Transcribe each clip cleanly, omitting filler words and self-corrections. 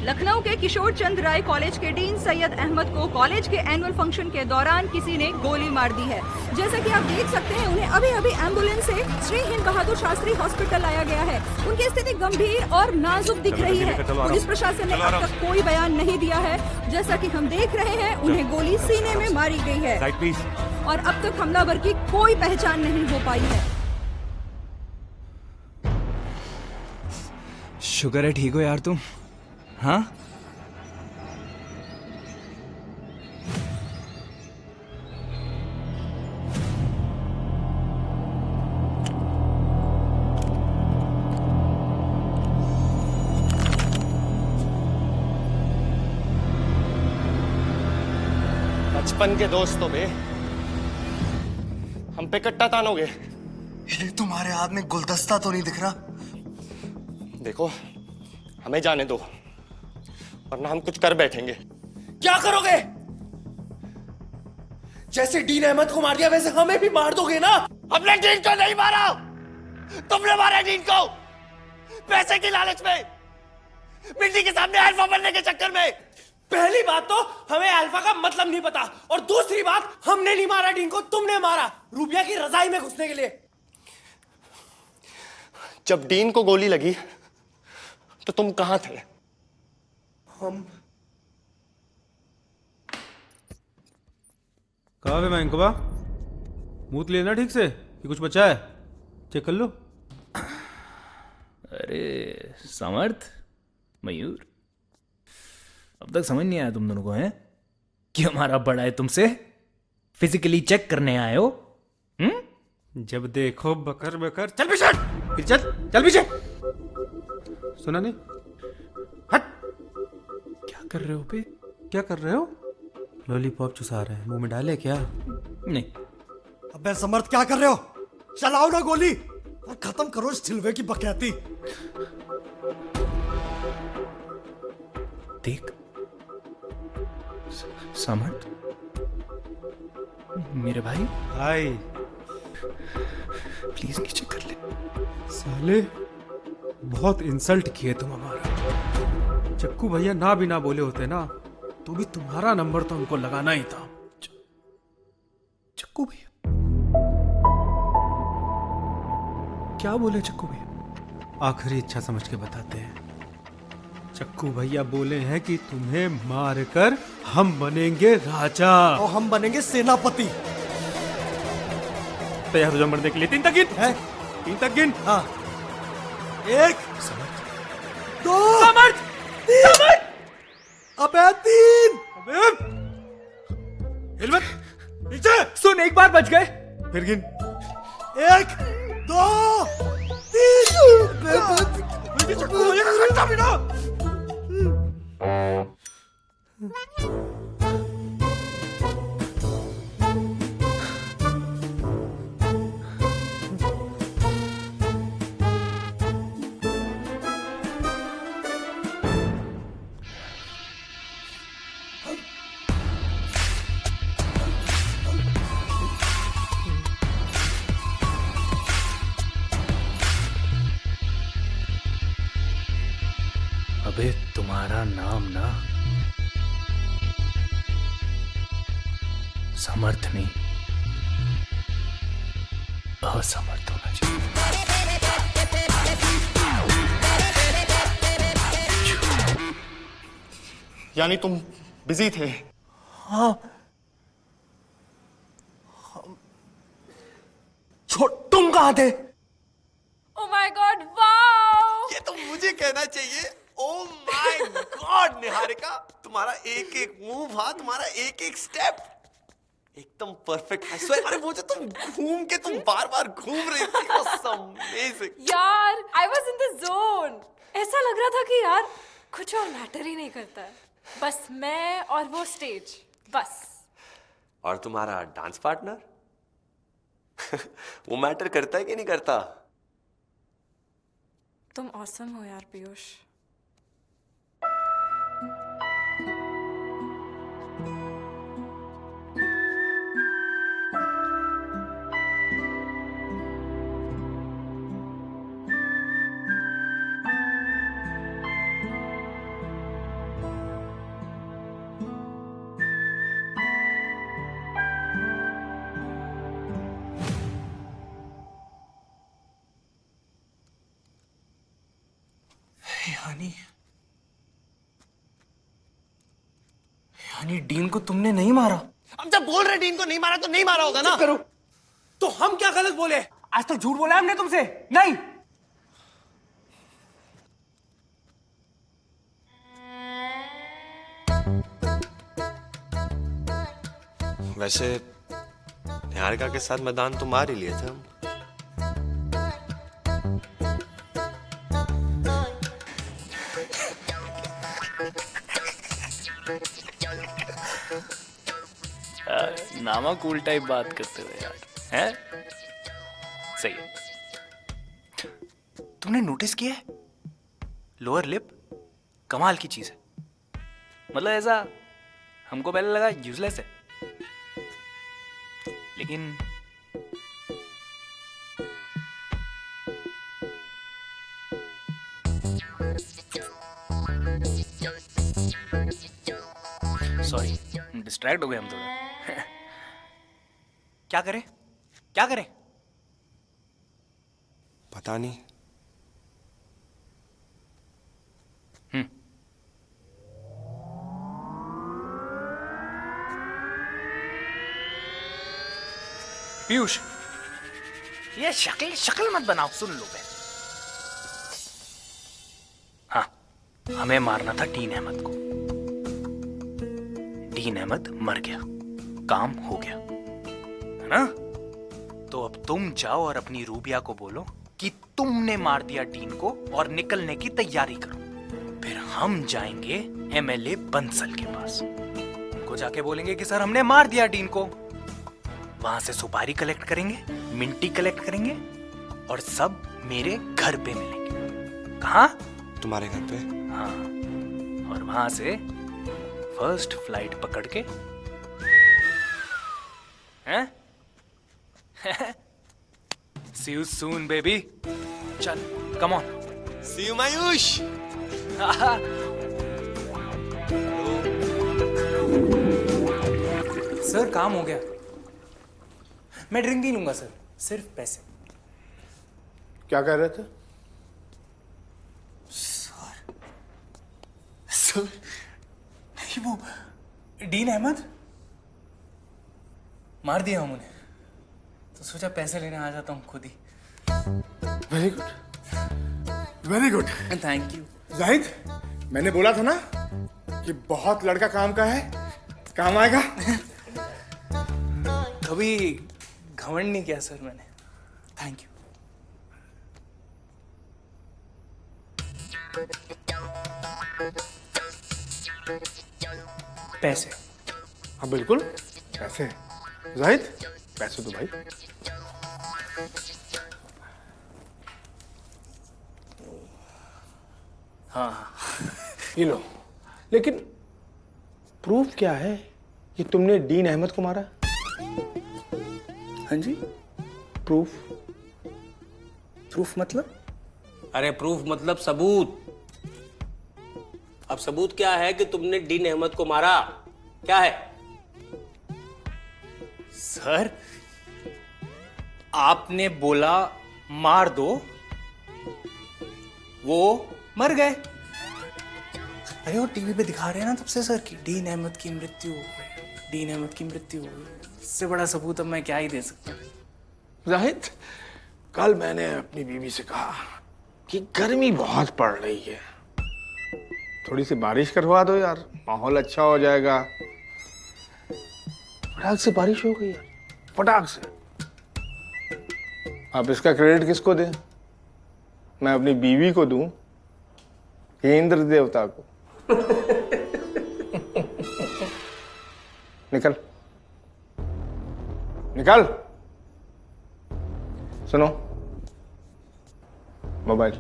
लखनऊ के किशोर चंद्र राय कॉलेज के डीन सैयद अहमद को कॉलेज के एनुअल फंक्शन के दौरान किसी ने गोली मार दी है। जैसा कि आप देख सकते हैं, उन्हें अभी अभी एम्बुलेंस से श्री हिंद बहादुर शास्त्री हॉस्पिटल लाया गया है। उनकी स्थिति गंभीर और नाजुक दिख रही है। पुलिस प्रशासन ने अब तक कोई बयान नहीं दिया है। जैसा कि हम देख रहे हैं, उन्हें गोली सीने में मारी गई है और अब तक हमलावर की कोई पहचान नहीं हो पाई है। शुक्र है ठीक हो यार तुम। हाँ बचपन के दोस्तों में हम पे कट्टा तानोगे। ये तुम्हारे हाथ में गुलदस्ता तो नहीं दिख रहा? देखो, हमें जाने दो वरना हम कुछ कर बैठेंगे। क्या करोगे? जैसे डीन अहमद को मार दिया वैसे हमें भी मार दोगे ना? हमने डीन को नहीं मारा, तुमने मारा डीन को। पैसे की लालच में, मिट्टी के सामने अल्फा बनने के चक्कर में। पहली बात तो हमें अल्फा का मतलब नहीं पता, और दूसरी बात हमने नहीं मारा डीन को, तुमने मारा रूबिया की रजाई में घुसने के लिए। जब डीन को गोली लगी तो तुम कहां थे? हम कहा है मैंकबा? मूत लेना ठीक से कि कुछ बचा है? चेक कर लो। अरे समर्थ, मयूर, अब तक समझ नहीं आया तुम दोनों को है कि हमारा बड़ा है तुमसे फिजिकली चेक करने आए हो? जब देखो बकर बकर। चल पीछे, फिर चल पीछे। सुना नहीं? हट। क्या कर रहे हो बे? क्या कर रहे हो? लॉलीपॉप चुसा रहे हैं, मुंह में डाले क्या? नहीं। अबे समर्थ, क्या कर रहे हो? चलाओ ना गोली और खत्म करो इस छिलवे की बकैती। देख समर्थ, मेरे भाई, भाई प्लीज नीचे कर ले। साले बहुत इंसल्ट किए तुम हमारा। चक्कू भैया ना भी ना बोले होते ना तो भी तुम्हारा नंबर तो हमको लगाना ही था। चक्कू भैया क्या बोले? चक्कू भैया आखिरी इच्छा समझ के बताते हैं। चक्कू भैया बोले हैं कि तुम्हें मारकर हम बनेंगे राजा और हम बनेंगे सेनापति। तैयार हो जा मरने के लिए। 3 तक गिन है, 3 तक गिन। हाँ, 1, समर्थ, 2, समर्थ, 3। अबे 3। हिलमत नीचे। सुन, एक बार बच गए। फिर गिन। 1, 2, 3। चक्कू भैया का घंटा भी ना। अबे तुम्हारा नाम ना समर्थ नहीं, असमर्थ होना चाहिए। यानी तुम बिजी थे? हाँ, तुम कहां थे? Oh my God! Wow! ये तो मुझे कहना चाहिए। ओ माय गॉड निहारिका, तुम्हारा एक एक मूव, हाँ तुम्हारा एक एक स्टेप एकदम परफेक्ट है। अरे वो जो तुम घूम के तुम बार बार घूम रही थी, अमेजिंग यार, I was in the zone. ऐसा लग रहा था कि यार कुछ और मैटर ही नहीं करता है, बस मैं और वो स्टेज, बस। और तुम्हारा डांस पार्टनर वो मैटर करता है कि नहीं करता? तुम ऑसम हो यार पीयूष। यानी डीन को तुमने नहीं मारा? अब जब बोल रहे डीन को नहीं मारा तो नहीं मारा होगा ना। करो तो हम क्या गलत बोले? आज तक झूठ बोला हमने तुमसे? नहीं। वैसे निहारिका के साथ मैदान तो मार ही लिए थे हम। नामा कूल टाइप बात करते हुए यार, हैं? सही है। तुमने नोटिस किया है लोअर लिप कमाल की चीज है। मतलब ऐसा हमको पहले लगा यूजलेस है, लेकिन सॉरी डिस्ट्रैक्ट हो गए हम थोड़ा। क्या करें क्या करें? पता नहीं। पीयूष, ये शक्ल शक्ल मत बनाओ, सुन लो पहले। हाँ, हमें मारना था डीन अहमद को। डीन अहमद मर गया, काम हो गया, है ना? तो अब तुम जाओ और अपनी रूबिया को बोलो कि तुमने मार दिया डीन को और निकलने की तैयारी करो। फिर हम जाएंगे एमएलए बंसल के पास, उनको जाके बोलेंगे कि सर हमने मार दिया डीन को। वहां से सुपारी कलेक्ट करेंगे, मिंटी कलेक्ट करेंगे और सब मेरे घर पे मिलेंगे। कहाँ? तुम्हारे घर पे? हाँ, और वहां से फर्स्ट फ्लाइट पकड़ के, हैं? See you soon, baby. चल, come on. See you, मायूष। सर काम हो गया। मैं ड्रिंक नहीं लूंगा सर, सिर्फ पैसे। क्या कह रहे थे? सर नहीं, वो डीन अहमद मार दिया हम उन्हें, तो सोचा पैसे लेने आ जाता हूँ खुद ही। Very good, very good. Thank you. Zahid, मैंने बोला था ना कि बहुत लड़का काम का है, काम आएगा। कभी घमंड नहीं किया सर मैंने। Thank you. पैसे? हाँ बिल्कुल, पैसे। जाहिद, पैसे तो भाई। हाँ, ये लो, लेकिन प्रूफ क्या है कि तुमने डीन अहमद को मारा? हाँ जी, प्रूफ? प्रूफ मतलब? अरे प्रूफ मतलब सबूत। अब सबूत क्या है कि तुमने डीन अहमद को मारा? क्या है? सर आपने बोला मार दो, वो मर गए। अरे वो टीवी पे दिखा रहे हैं ना तब से सर कि डीन अहमद की मृत्यु हो गई, डीन अहमद की मृत्यु हो गई। इससे बड़ा सबूत अब मैं क्या ही दे सकता हूँ। जाहिद, कल मैंने अपनी बीवी से कहा कि गर्मी बहुत पड़ रही है, थोड़ी सी बारिश करवा दो यार, माहौल अच्छा हो जाएगा। फटाक से बारिश हो गई यार, फटाक से। आप इसका क्रेडिट किसको दें? मैं अपनी बीवी को दूं कि इंद्र देवता को? निकल निकल। सुनो, mobile.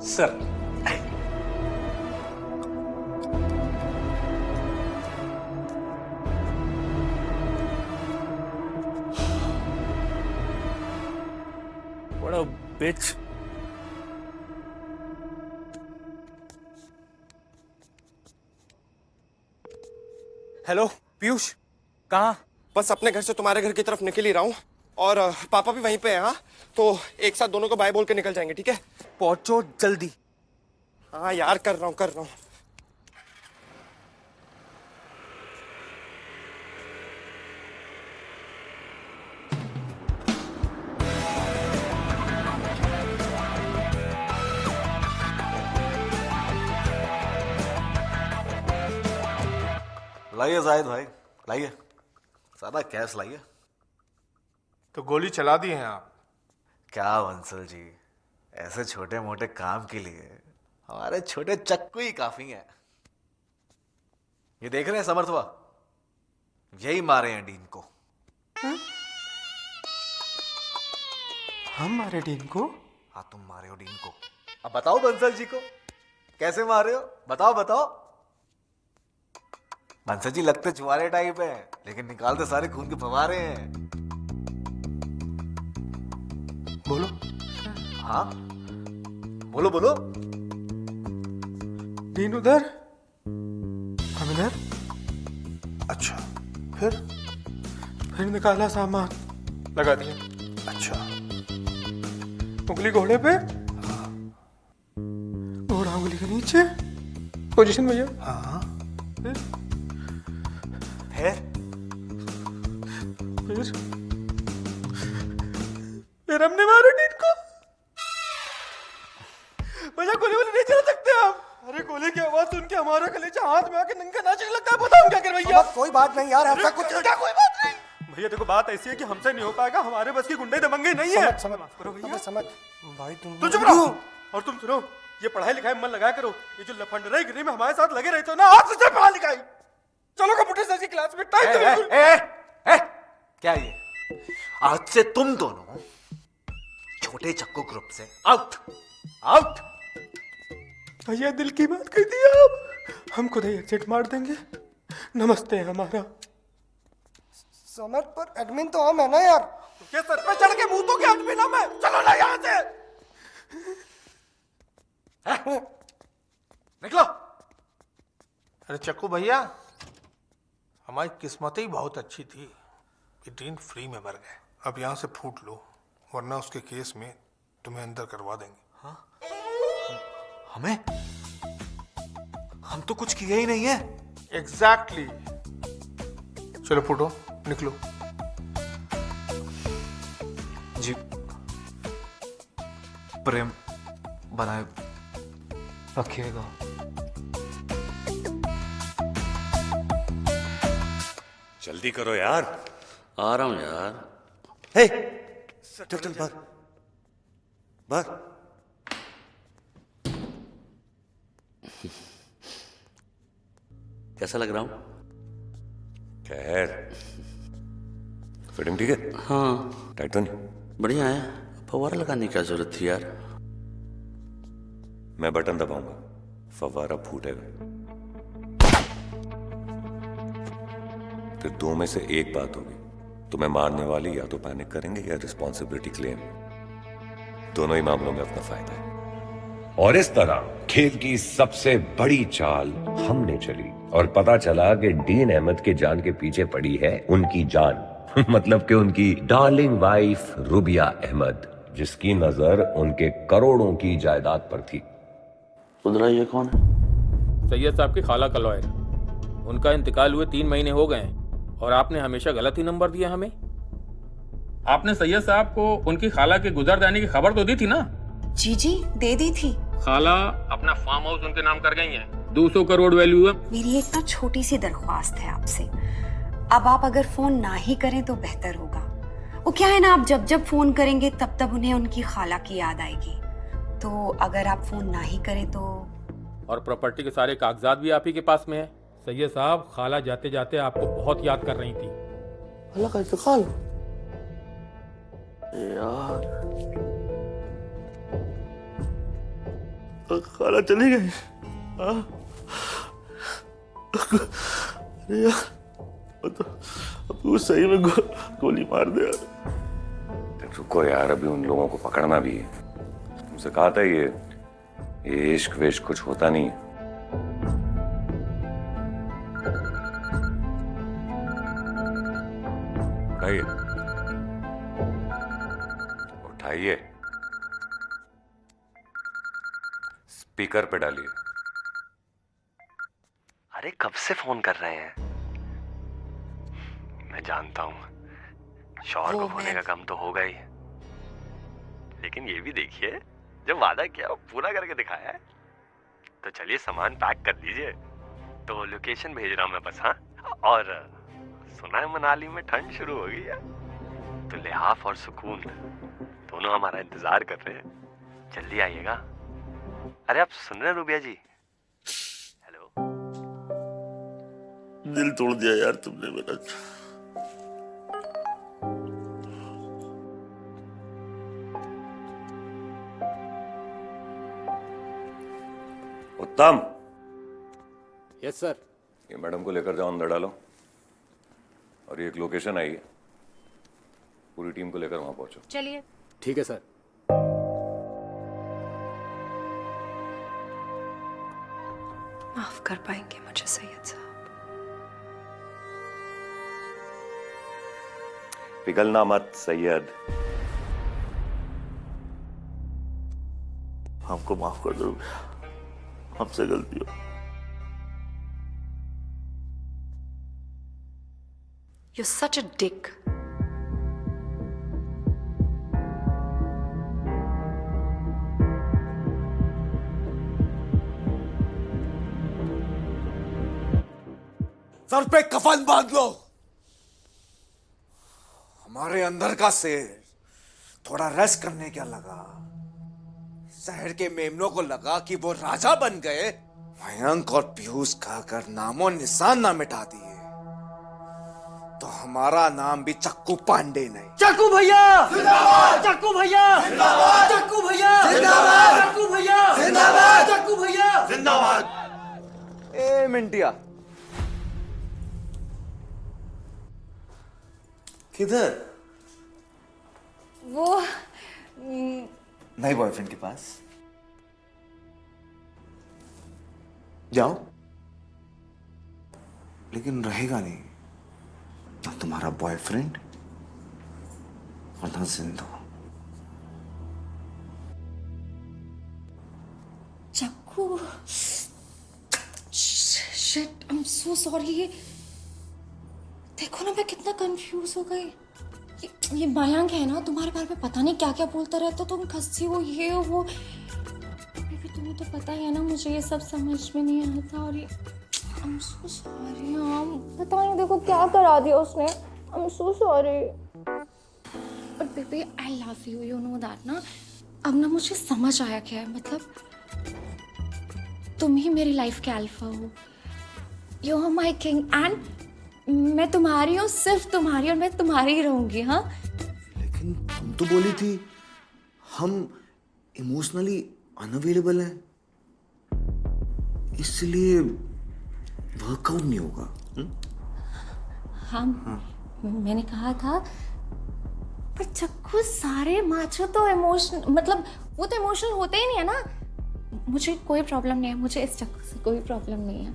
Sir What a bitch. Hello Piyush, कहाँ? बस अपने घर से तुम्हारे घर की तरफ निकल ही रहा हूँ। और पापा भी वहीं पे है। हाँ, तो एक साथ दोनों को बाय बोल के निकल जाएंगे, ठीक है? पहुंचो जल्दी। हाँ यार, कर रहा हूँ। लाइए जाहिद भाई, लाइए सारा कैश लाइए। तो गोली चला दी है आप? क्या बंसल जी, ऐसे छोटे मोटे काम के लिए हमारे छोटे चक्कू ही काफी हैं। ये देख रहे हैं समर्थवा, यही मारे हैं डीन को। हम मारे डीन को? हाँ तुम मारे हो डीन को। अब बताओ बंसल जी को कैसे मारे हो, बताओ। बंसल जी लगते चुहारे टाइप है, लेकिन निकालते सारे खून के फव्वारे हैं। बोलो। हाँ बोलो। डीन उधर, हम इधर। अच्छा, फिर निकाला सामान, लगा दिया। अच्छा, उंगली घोड़े पे, घोड़ा उंगली के नीचे, पोजीशन भैया। हाँ, फिर हमने मारा डीन को। भैया गोली नहीं चला सकते आप। अरे गोली की आवाज सुन के हमारा कलेजा हाथ में आके नंगा नाचने लगता है। बताओ क्या कर भैया? कोई बात नहीं यार, ऐसा कुछ क्या कोई बात नहीं भैया। देखो बात ऐसी है कि हमसे नहीं हो पाएगा, हमारे बस की गुंडे दबंगे नहीं है। समझ करो भैया, समझ भाई तुम चुप रहो। और तुम सुनो, ये पढ़ाई लिखाई में मन लगाया करो। ये जो लफंडराई गिरी में हमारे साथ लगे रहते हो ना, आज से पढ़ाई लिखाई। चलो कंप्यूटर साइंस की क्लास में टाइम से बिल्कुल। क्या ये, आज से तुम दोनों छोटे चक्कू ग्रुप से आउट। भैया दिल की बात कह दी आप। हम खुद ही एग्जिट मार देंगे। नमस्ते हमारा। समझ पर एडमिन तो हम है ना यार। क्या सर पे चढ़ के मुंह तो क्या एडमिन हम है? चलो ना यहाँ से। निकलो। अरे चक्कू भैया, हमारी किस्मत ही बहुत अच्छी थी कि डीन फ्री में मर गए। अब यहाँ से फूट लो, वरना उसके केस में तुम्हें अंदर करवा देंगे। हाँ? हमें? हम तो कुछ किया ही नहीं है। एग्जैक्टली। चलो फूटो, निकलो। जी प्रेम बनाए रखिएगा। जल्दी करो यार। आ रहा हूं यार। हे चल बाहर। कैसा लग रहा हूं? खैर, फिटिंग ठीक है? हाँ टाइट तो नहीं? बढ़िया है। फव्वारा लगाने की क्या जरूरत थी यार? मैं बटन दबाऊंगा, फव्वारा फूटेगा। फिर दो में से एक बात होगी, तुम्हें मारने वाली या तो पैनिक करेंगे या रिस्पॉन्सिबिलिटी क्लेम। दोनों ही मामलों में अपना फायदा है। और इस तरह खेल की सबसे बड़ी चाल हमने चली और पता चला कि डीन अहमद के जान के पीछे पड़ी है उनकी जान मतलब कि उनकी डार्लिंग वाइफ रूबिया अहमद, जिसकी नजर उनके करोड़ों की जायदाद पर थी। उधर ये कौन है? सैयद साहब की खाला का लॉयर। उनका इंतकाल हुए 3 महीने हो गए और आपने हमेशा गलत ही नंबर दिया हमें। आपने सैयद साहब को उनकी खाला के गुजर जाने की खबर तो दी थी ना? जी दे दी थी। खाला अपना फार्म हाउस उनके नाम कर गई हैं। 200 करोड़ वैल्यू है। मेरी एक तो छोटी सी दरख्वास्त है आपसे, अब आप अगर फोन ना ही करें तो बेहतर होगा। वो क्या है ना, आप जब जब फोन करेंगे तब तब उन्हें उनकी खाला की याद आएगी, तो अगर आप फोन ना ही करें तो। और प्रॉपर्टी के सारे कागजात भी आप ही के पास में है। सैयद साहब, खाला जाते जाते आपको बहुत याद कर रही थी। खाला का इंतकाल? यार खाला चली गई। अरे यार, अब वो सही में गोली मार दे यार। रुको यार, अभी उन लोगों को पकड़ना भी है। तुमसे कहा था ये इश्क विश्क कुछ होता नहीं है। उठाइए। उठाइए, स्पीकर पे डालिए। अरे कब से फोन कर रहे हैं? मैं जानता हूं शौहर को होने का गम तो होगा ही, लेकिन ये भी देखिए जब वादा किया वो पूरा करके दिखाया है। तो चलिए सामान पैक कर दीजिए, तो लोकेशन भेज रहा हूं मैं बस। हाँ, और सुना है मनाली में ठंड शुरू हो गई है, तो लिहाफ और सुकून दोनों हमारा इंतजार कर रहे हैं। जल्दी आइएगा। अरे आप सुन रहे हैं रूबिया जी? हेलो। दिल तोड़ दिया यार तुमने मेरा। उत्तम। Yes sir. ये मैडम को लेकर जाओ, अंदर डालो। और ये एक लोकेशन आई है, पूरी टीम को लेकर वहां पहुंचो। चलिए। ठीक है सर। माफ कर पाएंगे मुझे सैयद साहब? पिघलना मत सैयद। हमको माफ कर दो, हमसे गलती हो। You're such a dick. Sir पे कफन बांध लो। हमारे अंदर का शेर थोड़ा रेस्ट करने क्या लगा, शहर के मेमनों को लगा कि वो राजा बन गए। मयंक और पीयूष कहकर नामो निशान ना मिटा दिए, तो हमारा नाम भी चक्कू पांडे नहीं। चक्कू भैया जिंदाबाद, चक्कू भैया जिंदाबाद, चक्कू भैया जिंदाबाद, चक्कू भैया जिंदाबाद, चक्कू भैया जिंदाबाद। ए मिंटिया, किधर? वो नए बॉयफ्रेंड के पास जाओ, लेकिन रहेगा नहीं ना तुम्हारा बॉयफ्रेंड और ना जिंदू। चक्कू, shit, I am so sorry. देखो ना मैं कितना कंफ्यूज हो गई। ये मयंक है ना, तुम्हारे बारे में पता नहीं क्या क्या बोलता रहता, तुम खस्सी हो, ये हो वो। बेबी तुम्हें तो पता ही है ना, मुझे ये सब समझ में नहीं आता। और ये आई एम सो सॉरी। पता नहीं देखो क्या करा दिया उसने। I am so sorry. But baby I love you, you know that ना। अब ना मुझे समझ आया क्या है, मतलब तुम ही मेरी लाइफ के अल्फा हो। You are my king and मैं तुम्हारी हूँ, सिर्फ तुम्हारी, और मैं तुम्हारी ही रहूंगी। हाँ, लेकिन तुम तो बोली थी हम इमोशनली अनअवेलेबल हैं, इसलिए वर्कआउट नहीं होगा। हाँ, मैंने कहा था, पर चक्कू सारे माचो तो इमोशन, मतलब वो तो इमोशनल होते ही नहीं है ना। मुझे कोई प्रॉब्लम नहीं है, मुझे इस चक्कू से कोई प्रॉब्लम नहीं है।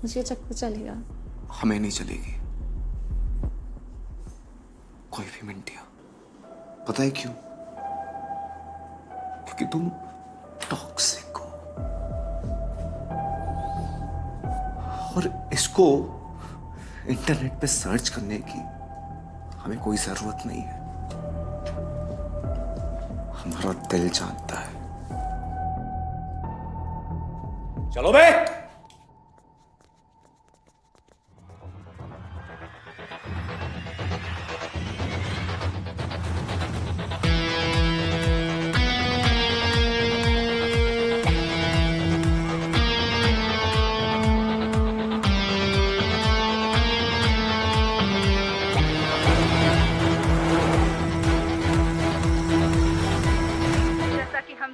मुझे चक्कू चलेगा। हमें नहीं चलेगी कोई भी मिंटिया। पता है क्यों? क्योंकि तुम टॉक्सिक हो, और इसको इंटरनेट पे सर्च करने की हमें कोई जरूरत नहीं है। हमारा दिल जानता है। चलो बे।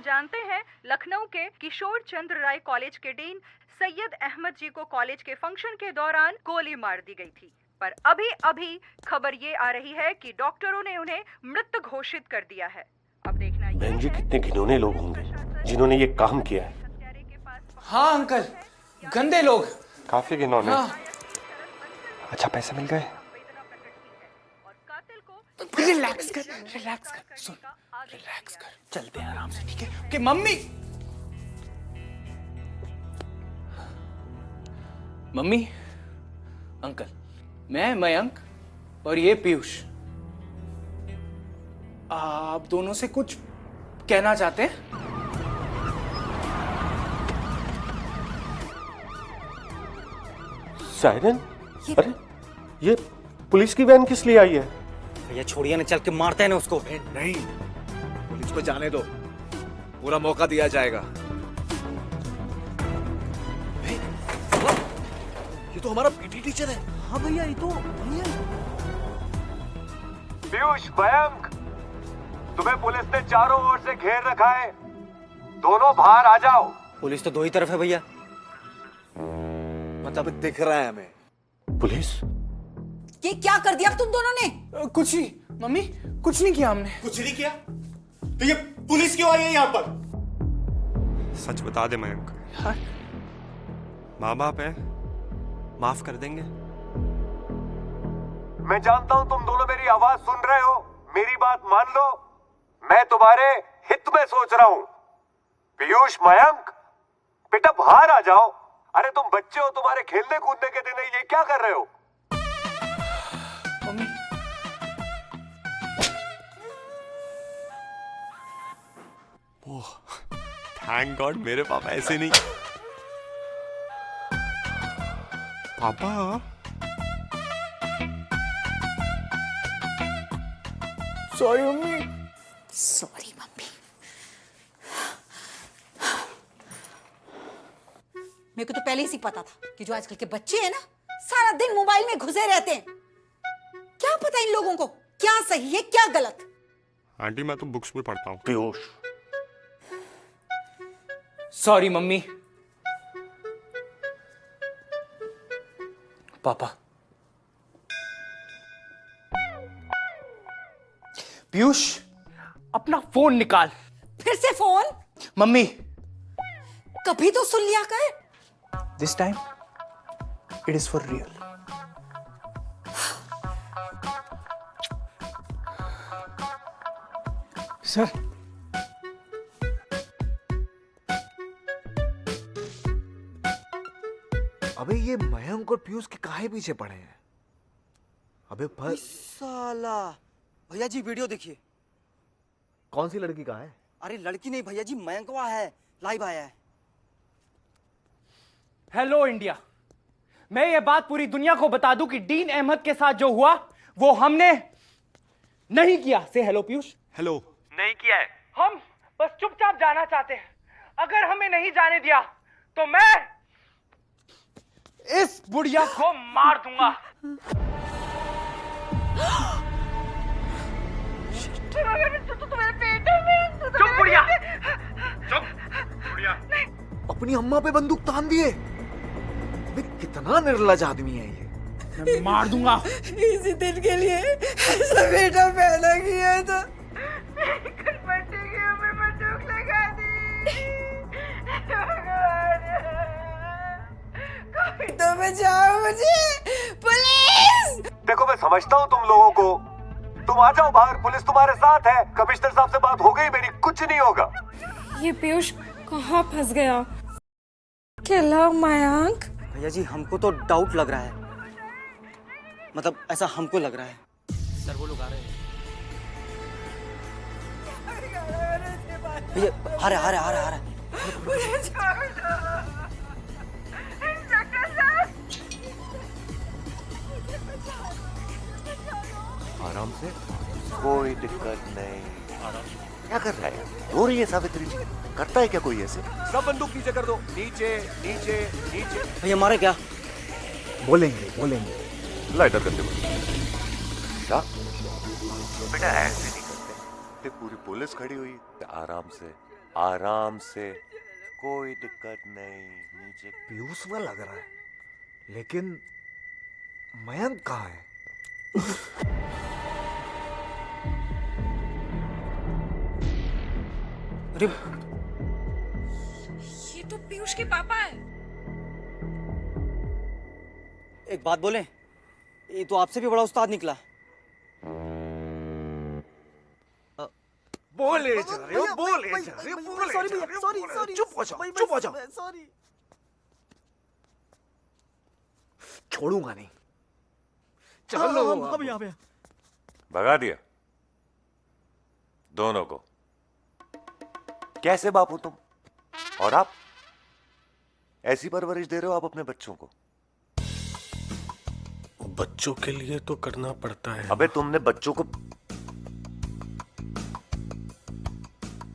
जानते हैं, लखनऊ के किशोर चंद्र राय कॉलेज के डीन सैयद अहमद जी को कॉलेज के फंक्शन के दौरान गोली मार दी गई थी। पर अभी अभी खबर ये आ रही है कि डॉक्टरों ने उन्हें मृत घोषित कर दिया है। अब देखना ये बहन जी कितने घिनौने लोग होंगे जिन्होंने ये काम किया है। हाँ अंकल, गंदे लोग। काफी घिनौने। हाँ। अच्छा पैसे मिल गए? कातिल को रिलैक्स कर, रिलैक्स कर, सुन, रिलैक्स कर, चलते हैं आराम से, ठीक है? कि मम्मी, मम्मी, अंकल, मैं मयंक और ये पीयूष, आप दोनों से कुछ कहना चाहते हैं? सायरन, अरे ये पुलिस की वैन किस लिए आई है? भैया छोड़िए ना, चल के मारते हैं ना उसको। नहीं, पुलिस को जाने दो, पूरा मौका दिया जाएगा। ये तो हमारा पीटी टीचर है। हाँ भैया, ये तो पीयूष, मयंक, तुम्हें पुलिस ने चारों ओर से घेर रखा है, दोनों बाहर आ जाओ। पुलिस तो दो ही तरफ है भैया। मतलब दिख रहा है हमें। पुलिस? ये क्या कर दिया अब तुम दोनों ने? कुछ नहीं मम्मी, कुछ नहीं किया हमने। कुछ नहीं किया? तो ये पुलिस क्यों आई है यहाँ पर? सच बता दे मयंक। हाँ? माँ बाप है, माफ कर देंगे। मैं जानता हूं तुम दोनों मेरी आवाज सुन रहे हो, मेरी बात मान लो, मैं तुम्हारे हित में सोच रहा हूं। पीयूष, मयंक, बेटा बाहर आ जाओ। अरे तुम बच्चे हो, तुम्हारे खेलने कूदने के दिन है, ये क्या कर रहे हो? मम्मी, ओह, थैंक गॉड मेरे पापा ऐसे नहीं। पापा, सॉरी मम्मी। Sorry mummy. मेरे को तो पहले ही पता था कि जो आजकल के बच्चे हैं ना, सारा दिन मोबाइल में घुसे रहते हैं। क्या पता इन लोगों को क्या सही है क्या गलत। आंटी मैं तो बुक्स में पढ़ता हूँ। Piyush, sorry mummy. पापा, पीयूष, अपना फोन निकाल। फिर से फोन? मम्मी, कभी तो सुन लिया कर। This time it is for real. Sir, अबे ये मयंक और पीयूष के काहे पीछे पड़े हैं? अबे साला भैया जी वीडियो देखिए। कौन सी लड़की कहाँ है? अरे लड़की नहीं भैया जी, मयंकवा है, लाइव आया है। हेलो इंडिया, मैं ये बात पूरी दुनिया को बता दूं कि डीन अहमद के साथ जो हुआ वो हमने नहीं किया। से हेलो पीयूष। हेलो। नहीं किया है। हम बस चुपचाप जाना चाहते हैं। अगर हमें नहीं जाने दिया तो मैं इस बुढ़िया को मार दूंगा। चुप बुढ़िया, चुप बुढ़िया। अपनी अम्मा पे बंदूक तान दिए। अबे कितना निर्लज आदमी है ये। मैं मार दूंगा। इसी दिन के लिए ऐसा बेटा पैदा किया था। बंदूक लगा दी। कोई तो बचाओ मुझे, पुलिस। देखो मैं समझता हूँ तुम लोगों को, तुम आ जाओ बाहर, पुलिस तुम्हारे साथ है। कमिश्नर साहब से बात हो गई मेरी, कुछ नहीं होगा। ये पीयूष कहाँ फंस गया? खेला मयंक। भैया जी हमको तो डाउट लग रहा है, मतलब ऐसा हमको लग रहा है। सर वो लोग आ रहे हैं। भैया आ रहा है, आ रहा है। आराम से, कोई दिक्कत नहीं। क्या कर रहा है? रो रही है सावित्री जी? करता है क्या कोई ऐसे? सब बंदूक नीचे कर दो, नीचे नीचे नीचे। भैया मारे क्या? बोलेंगे। लाइटर करते हुए। क्या? बेटा ऐसे नहीं करते। देख पूरी पुलिस खड़ी हुई। आराम से, कोई दिक्कत नहीं। नीचे। पीयूष में लग रहा है, लेकिन मयंक कहाँ है? अरे ये तो पीयूष के पापा है। एक बात बोले, ये तो आपसे भी बड़ा उस्ताद निकला। बोले जा रहे हो, बोले जा रहे हो, बोले जा रहे हो, बोले जा रहे हो। चुप हो जाओ, चुप हो जाओ। सॉरी। छोड़ूंगा नहीं। चलो हम यहाँ पे। भगा दिया दोनों को। कैसे बाप हो तुम? और आप ऐसी परवरिश दे रहे हो आप अपने बच्चों को? बच्चों के लिए तो करना पड़ता है। अबे तुमने बच्चों को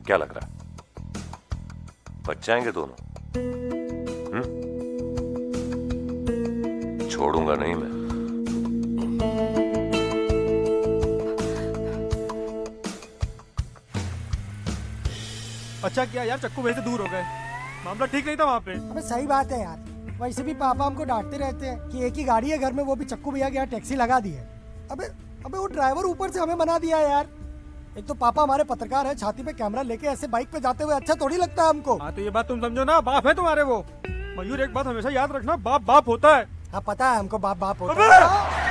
क्या लग रहा है बच जाएंगे दोनों? छोड़ूंगा नहीं मैं। अच्छा किया यार, चक्कू भाई से दूर हो गए। मामला ठीक नहीं था वहाँ पे। अबे सही बात है यार, वैसे भी पापा हमको डांटते रहते हैं कि एक ही गाड़ी है घर में, वो भी चक्कू भैया के यहाँ टैक्सी लगा दी है। अबे अबे वो ड्राइवर ऊपर से हमें बना दिया यार। एक तो पापा हमारे पत्रकार है, छाती पे कैमरा लेके ऐसे बाइक पे जाते हुए अच्छा थोड़ी लगता है हमको। हाँ तो ये बात तुम समझो ना, बाप है तुम्हारे वो। मयूर एक बात हमेशा याद रखना, बाप बाप होता है। हाँ पता है हमको, बाप बाप होता है।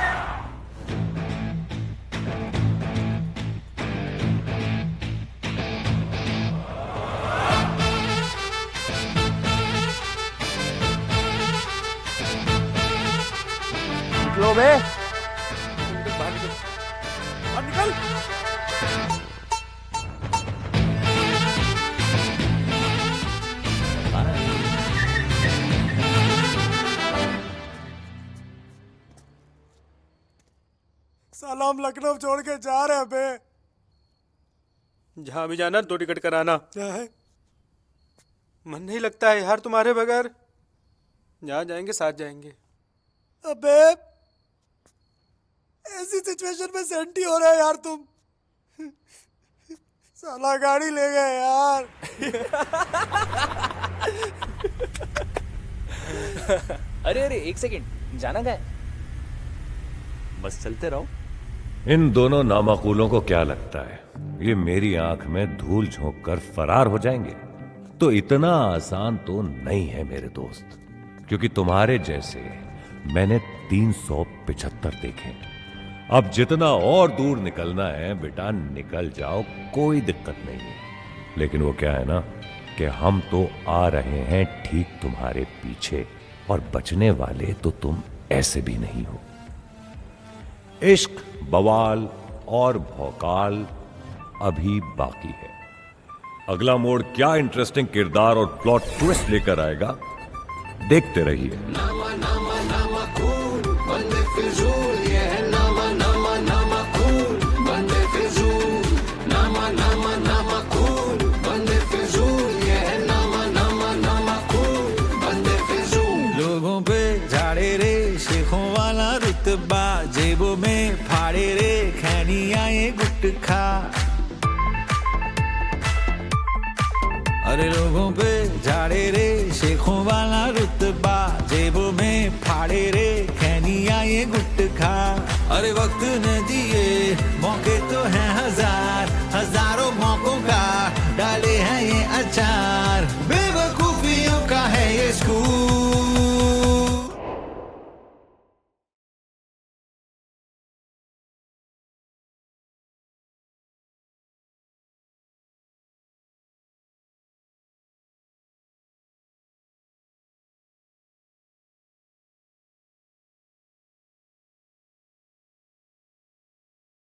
निकलो बे, बाहर निकल, बाहर निकल। साला हम लखनऊ छोड़ के जा रहे हैं बे। जहाँ भी जाना 2 टिकट कराना। मन नहीं लगता है यार तुम्हारे बगैर। जहाँ जाएंगे साथ जाएंगे। अबे ऐसी सिचुएशन में सेंटी हो रहा है यार तुम। साला गाड़ी ले गए यार। अरे अरे 1 सेकंड, जाना क्या है? बस चलते रहो। इन दोनों नामाकूलों को क्या लगता है ये मेरी आंख में धूल झोंक कर फरार हो जाएंगे? तो इतना आसान तो नहीं है मेरे दोस्त, क्योंकि तुम्हारे जैसे मैंने 375 देखे। अब जितना और दूर निकलना है बेटा निकल जाओ, कोई दिक्कत नहीं है। लेकिन वो क्या है ना कि हम तो आ रहे हैं ठीक तुम्हारे पीछे, और बचने वाले तो तुम ऐसे भी नहीं हो। इश्क, बवाल और भौकाल अभी बाकी है। अगला मोड़ क्या इंटरेस्टिंग किरदार और प्लॉट ट्विस्ट लेकर आएगा, देखते रहिए। लोगों पे झाड़े रे शेखों वाला रुतबा, जेबों में फाड़े रे खैनिया ये गुटखा। अरे लोगों पे झाड़े रे शेखों वाला रुतबा, जेबों में फाड़े रे खैनिया ये गुटखा। अरे वक्त न दिए मौके तो हैं